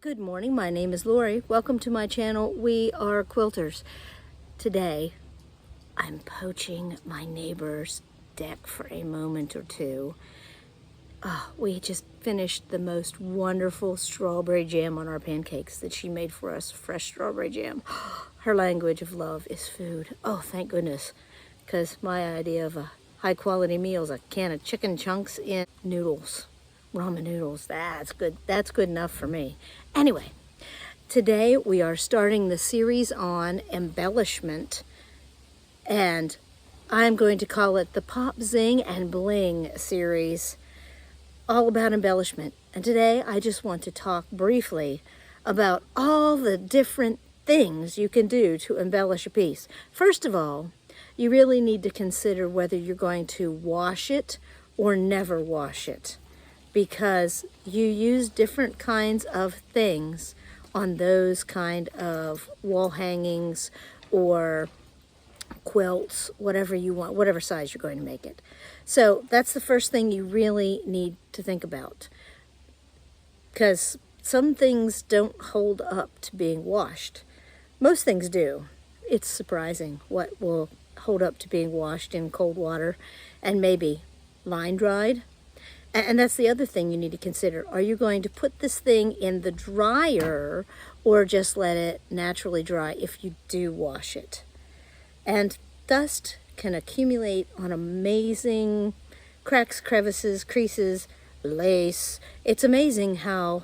Good morning, my name is Lorrie. Welcome to my channel. We are quilters. Today, I'm poaching my neighbor's deck for a moment or two. We just finished the most wonderful strawberry jam on our pancakes that she made for us, fresh strawberry jam. Her language of love is food. Oh, thank goodness, because my idea of a high quality meal is a can of chicken chunks in noodles. Ramen noodles, that's good. That's good enough for me. Anyway, today we are starting the series on embellishment, and I'm going to call it the Pop, Zing, and Bling series, all about embellishment. And today I just want to talk briefly about all the different things you can do to embellish a piece. First of all, you really need to consider whether you're going to wash it or never wash it, because you use different kinds of things on those kind of wall hangings or quilts, whatever you want, whatever size you're going to make it. So that's the first thing you really need to think about, because some things don't hold up to being washed. Most things do. It's surprising what will hold up to being washed in cold water and maybe line dried. And that's the other thing you need to consider. Are you going to put this thing in the dryer or just let it naturally dry if you do wash it? And dust can accumulate on amazing cracks, crevices, creases, lace. It's amazing how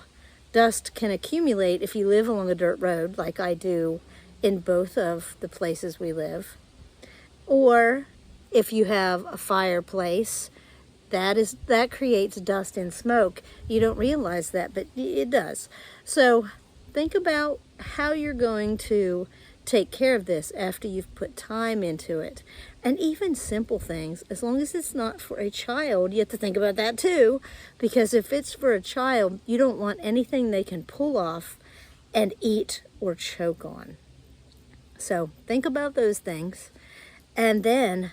dust can accumulate if you live along a dirt road, like I do in both of the places we live, or if you have a fireplace. That creates dust and smoke. You don't realize that, but it does. So think about how you're going to take care of this after you've put time into it. And even simple things, as long as it's not for a child, you have to think about that too, because if it's for a child, you don't want anything they can pull off and eat or choke on. So think about those things, and then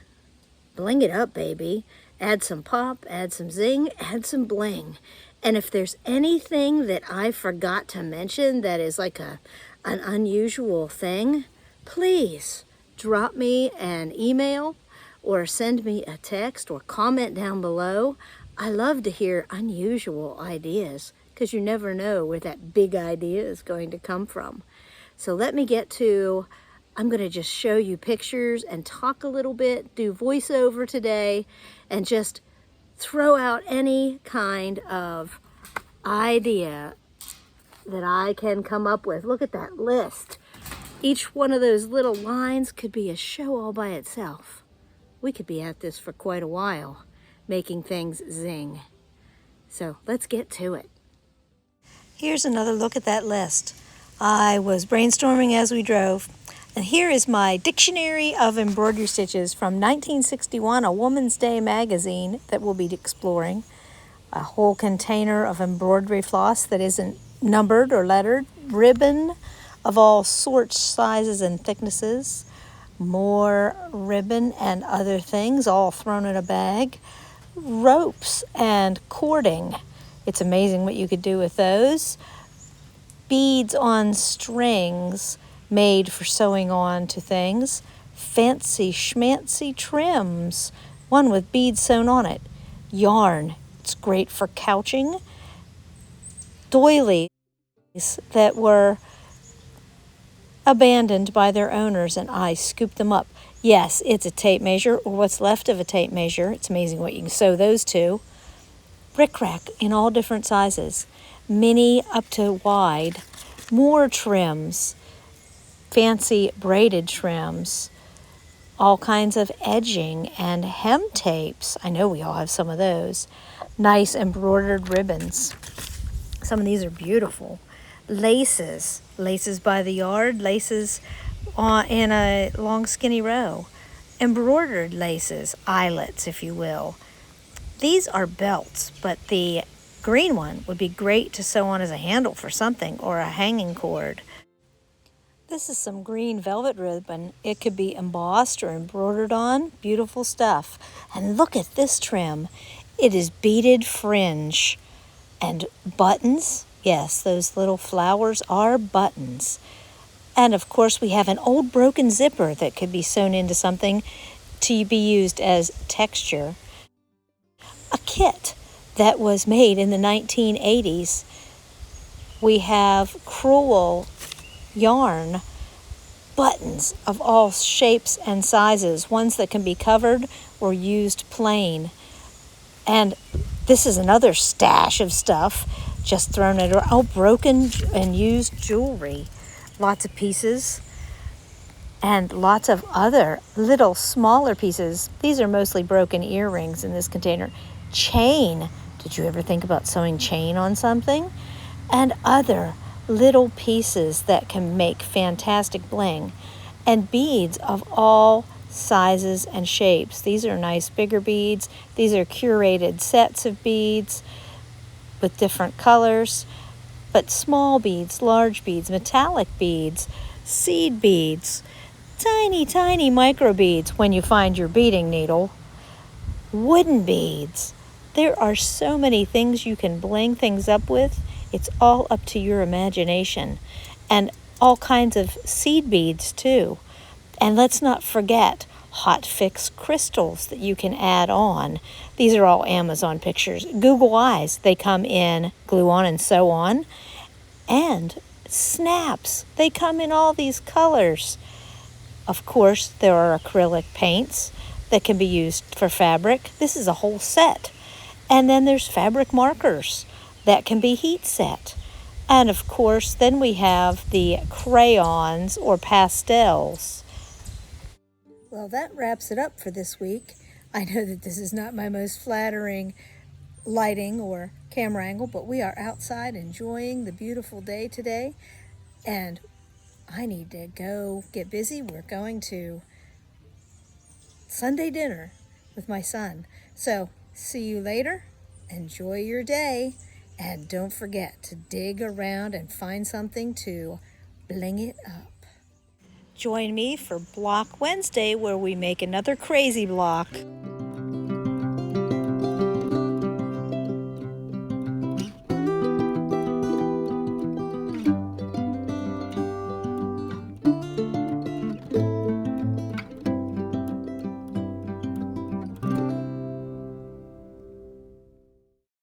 bling it up, baby. Add some pop, add some zing, add some bling. And if there's anything that I forgot to mention that is like an unusual thing, please drop me an email or send me a text or comment down below. I love to hear unusual ideas, because you never know where that big idea is going to come from. So let me get to, I'm going to just show you pictures and talk a little bit, do voiceover today, and just throw out any kind of idea that I can come up with. Look at that list. Each one of those little lines could be a show all by itself. We could be at this for quite a while, making things zing. So let's get to it. Here's another look at that list. I was brainstorming as we drove. And here is my Dictionary of Embroidery Stitches from 1961, a Woman's Day magazine that we'll be exploring. A whole container of embroidery floss that isn't numbered or lettered. Ribbon of all sorts, sizes, and thicknesses. More ribbon and other things, all thrown in a bag. Ropes and cording. It's amazing what you could do with those. Beads on strings, made for sewing on to things. Fancy schmancy trims, one with beads sewn on it. Yarn, it's great for couching. Doilies that were abandoned by their owners, and I scooped them up. Yes, it's a tape measure, or what's left of a tape measure. It's amazing what you can sew those to. Rickrack in all different sizes, mini up to wide. More trims, fancy braided trims, all kinds of edging and hem tapes. I know we all have some of those. Nice embroidered ribbons. Some of these are beautiful. Laces by the yard, laces in a long skinny row. Embroidered laces, eyelets if you will. These are belts, but the green one would be great to sew on as a handle for something, or a hanging cord. This is some green velvet ribbon. It could be embossed or embroidered on. Beautiful stuff. And look at this trim. It is beaded fringe and buttons Yes, those little flowers are buttons. And of course, we have an old broken zipper that could be sewn into something to be used as texture. A kit that was made in the 1980s. We have crewel yarn, buttons of all shapes and sizes, ones that can be covered or used plain. And this is another stash of stuff just thrown at her. Oh, broken and used jewelry. Lots of pieces and lots of other little smaller pieces. These are mostly broken earrings in this container. Chain. Did you ever think about sewing chain on something? And other little pieces that can make fantastic bling. And beads of all sizes and shapes. These are nice bigger beads. These are curated sets of beads with different colors. But small beads, large beads, metallic beads, seed beads, tiny, tiny micro beads when you find your beading needle, wooden beads. There are so many things you can bling things up with. It's all up to your imagination. And all kinds of seed beads too. And let's not forget hot fix crystals that you can add on. These are all Amazon pictures. Google Eyes, they come in glue on and sew on. And snaps, they come in all these colors. Of course, there are acrylic paints that can be used for fabric. This is a whole set. And then there's fabric markers that can be heat set. And of course, then we have the crayons or pastels. Well, that wraps it up for this week. I know that this is not my most flattering lighting or camera angle, but we are outside enjoying the beautiful day today. And I need to go get busy. We're going to Sunday dinner with my son. So, see you later. Enjoy your day. And don't forget to dig around and find something to bling it up. Join me for Block Wednesday, where we make another crazy block.